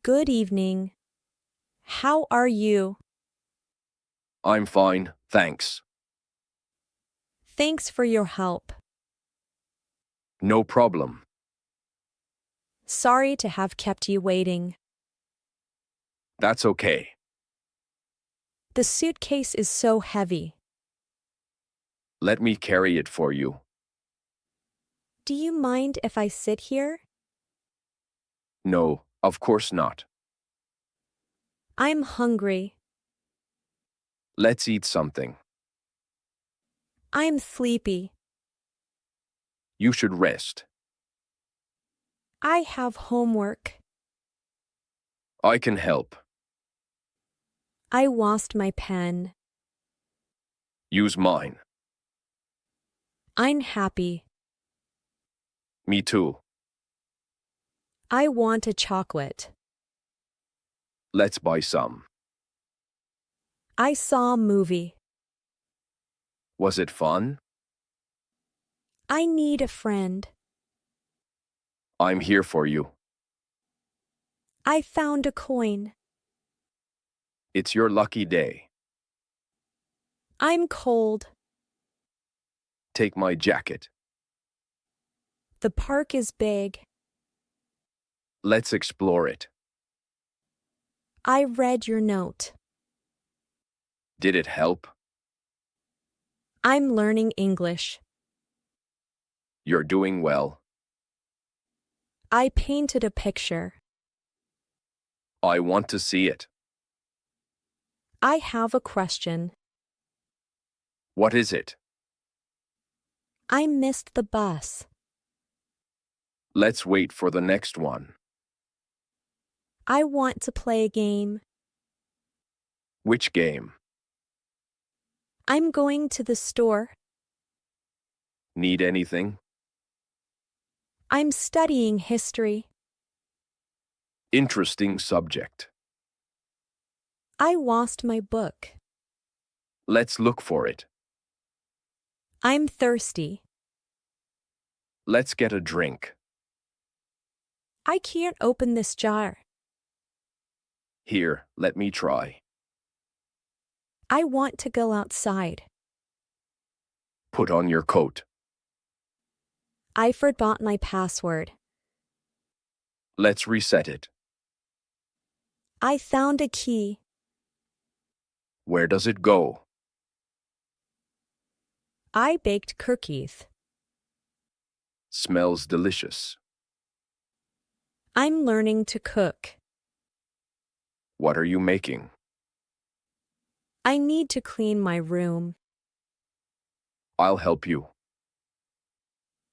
Good evening. How are you? I'm fine, thanks. Thanks for your help. No problem. Sorry to have kept you waiting. That's okay. The suitcase is so heavy. Let me carry it for you. Do you mind if I sit here? No, of course not. I'm hungry. Let's eat something. I'm sleepy. You should rest. I have homework. I can help. I lost my pen. Use mine. I'm happy. Me too. I want a chocolate. Let's buy some. I saw a movie. Was it fun? I need a friend. I'm here for you. I found a coin. It's your lucky day. I'm cold. Take my jacket. The park is big. Let's explore it. I read your note. Did it help? I'm learning English. You're doing well. I painted a picture. I want to see it. I have a question. What is it? I missed the bus. Let's wait for the next one. I want to play a game. Which game? I'm going to the store. Need anything? I'm studying history. Interesting subject. I lost my book. Let's look for it. I'm thirsty. Let's get a drink. I can't open this jar. Here, let me try. I want to go outside. Put on your coat. I forgot my password. Let's reset it. I found a key. Where does it go? I baked cookies. Smells delicious. I'm learning to cook. What are you making? I need to clean my room. I'll help you.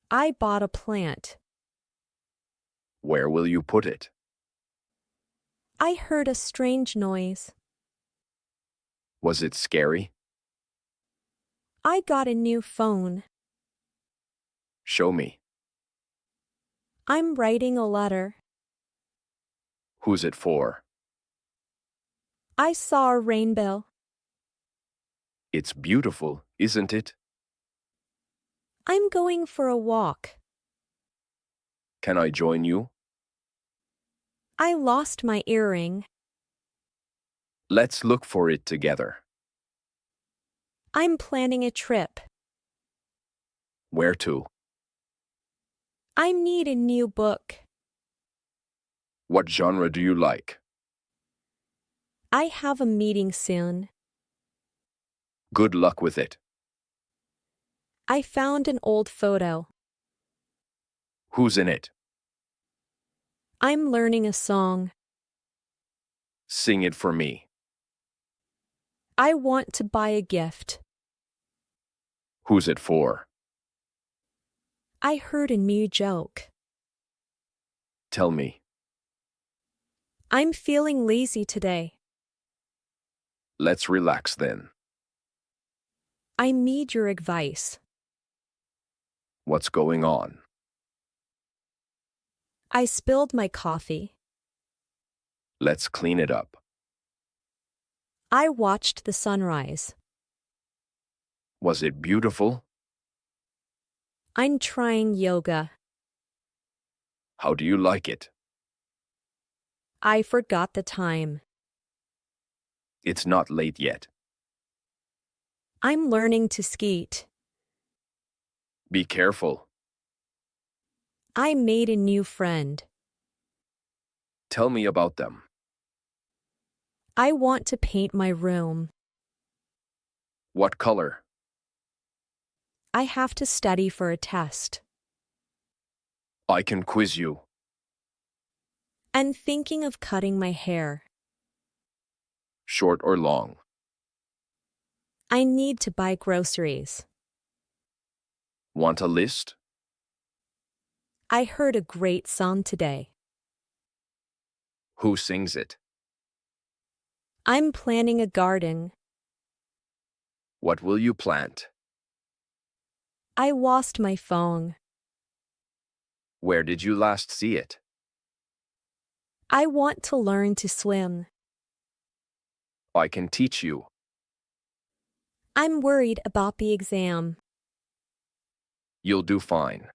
I bought a plant. Where will you put it? I heard a strange noise. Was it scary? I got a new phone. Show me. I'm writing a letter. Who's it for? I saw a rainbow. It's beautiful, isn't it? I'm going for a walk. Can I join you? I lost my earring. Let's look for it together. I'm planning a trip. Where to? I need a new book. What genre do you like? I have a meeting soon. Good luck with it. I found an old photo. Who's in it? I'm learning a song. Sing it for me. I want to buy a gift. Who's it for? I heard a new joke. Tell me. I'm feeling lazy today. Let's relax then. I need your advice. What's going on? I spilled my coffee. Let's clean it up. I watched the sunrise. Was it beautiful? I'm trying yoga. How do you like it? I forgot the time. It's not late yet. I'm learning to skate. Be careful. I made a new friend. Tell me about them. I want to paint my room. What color? I have to study for a test. I can quiz you. I'm thinking of cutting my hair. Short or long? I need to buy groceries. Want a list? I heard a great song today. Who sings it? I'm planting a garden. What will you plant? I lost my phone. Where did you last see it? I want to learn to swim. I can teach you. I'm worried about the exam. You'll do fine.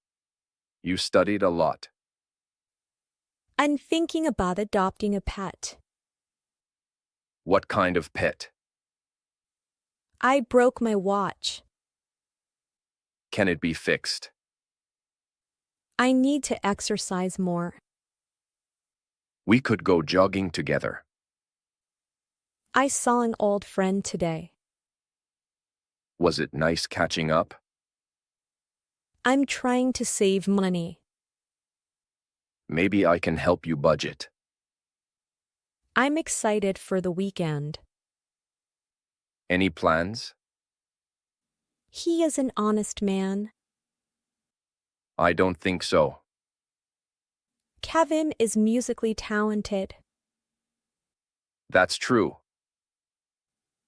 You studied a lot. I'm thinking about adopting a pet. What kind of pet? I broke my watch. Can it be fixed? I need to exercise more. We could go jogging together. I saw an old friend today. Was it nice catching up? I'm trying to save money. Maybe I can help you budget. I'm excited for the weekend. Any plans? He is an honest man. I don't think so. Kevin is musically talented. That's true.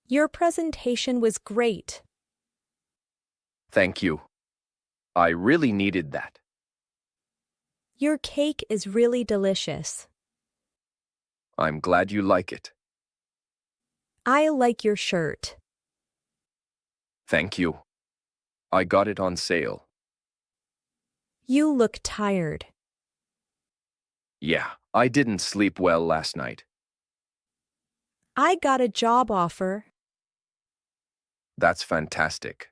Your presentation was great. Thank you. I really needed that. Your cake is really delicious. I'm glad you like it. I like your shirt. Thank you. I got it on sale. You look tired. Yeah, I didn't sleep well last night. I got a job offer. That's fantastic.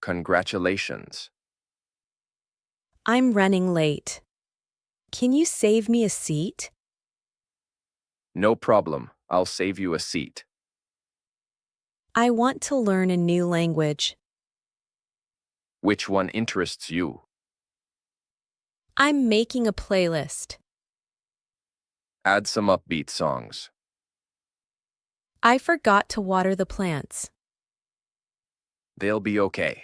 Congratulations. I'm running late. Can you save me a seat? No problem. I'll save you a seat. I want to learn a new language. Which one interests you? I'm making a playlist. Add some upbeat songs. I forgot to water the plants. They'll be okay.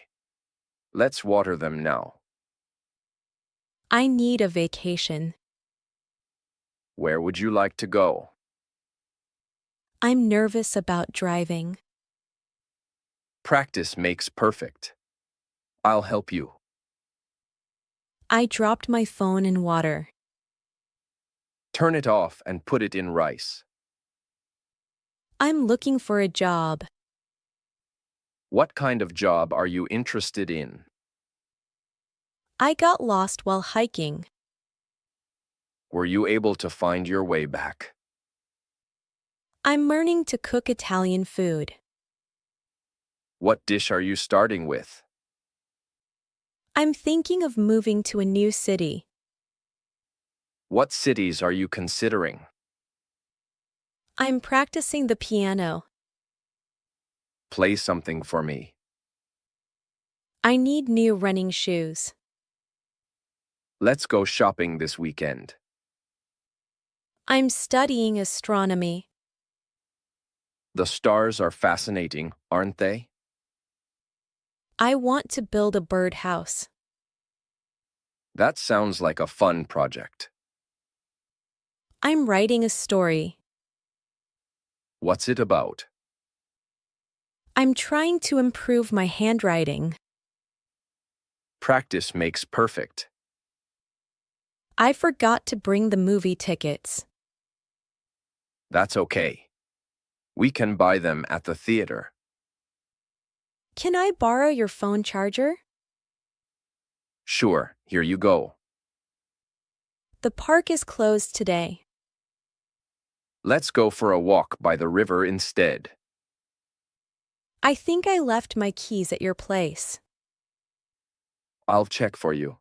Let's water them now. I need a vacation. Where would you like to go? I'm nervous about driving. Practice makes perfect. I'll help you. I dropped my phone in water. Turn it off and put it in rice. I'm looking for a job. What kind of job are you interested in? I got lost while hiking. Were you able to find your way back? I'm learning to cook Italian food. What dish are you starting with? I'm thinking of moving to a new city. What cities are you considering? I'm practicing the piano. Play something for me. I need new running shoes. Let's go shopping this weekend. I'm studying astronomy. The stars are fascinating, aren't they? I want to build a birdhouse. That sounds like a fun project. I'm writing a story. What's it about? I'm trying to improve my handwriting. Practice makes perfect. I forgot to bring the movie tickets. That's okay. We can buy them at the theater. Can I borrow your phone charger? Sure, here you go. The park is closed today. Let's go for a walk by the river instead. I think I left my keys at your place. I'll check for you.